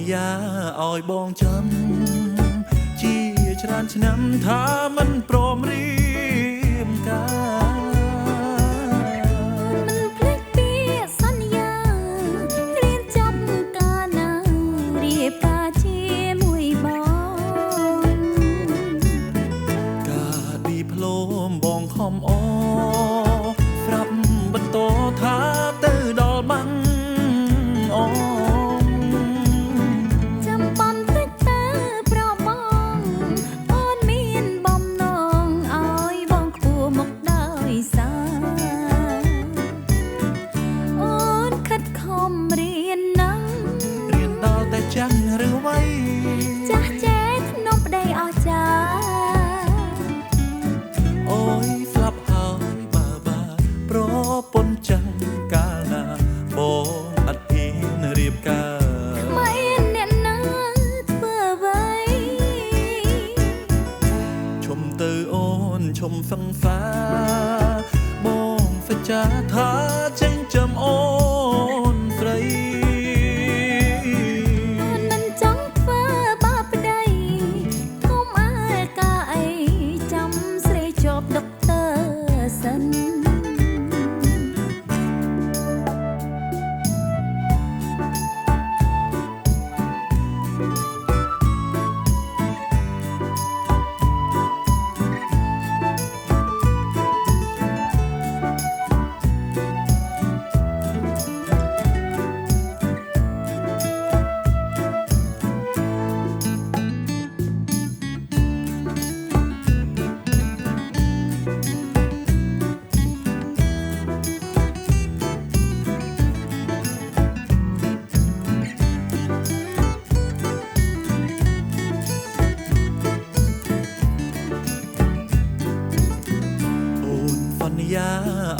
ญญาឲ្យបងចាំជាច្រើនឆ្នាំថាមិនព្រមរៀបការមិនភ្លេចពីសន្យារៀនចាប់កាលណារៀបការជាមួយបងការឌីប្លូមបងខំអស្រាប់បន្តថាទៅដល់បាំងអូចាស់ឬវ័យចាស់ចេះធ្នប់ប្តីអស់ចាអូយស្លាប់ហើយបើប្រពន្ធចាំកាលណាបងអត់ហ៊ានរៀបការមិនអ្នកណាធ្វើអ្វីឈុំទៅអូនឈុំសង្សារបងសច្ចាថាចិញ្ចឹមអូនស្រី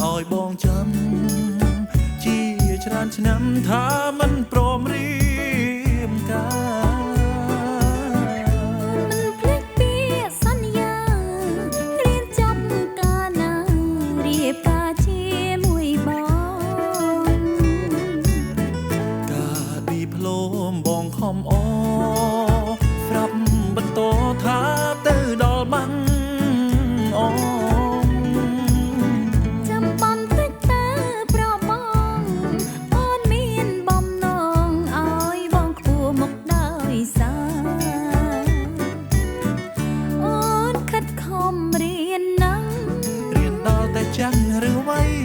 ឲ្យបងចាំជាច្រើនឆ្នាំថាមិនព្រមរៀបការមិនភ្លេចពីសន្យារៀនចាប់កាលណារៀបការជាមួយបងការឌីប្លូមបងខំអស្រាប់បន្តថាទៅដល់បាំងអូចាំងឬវ័យ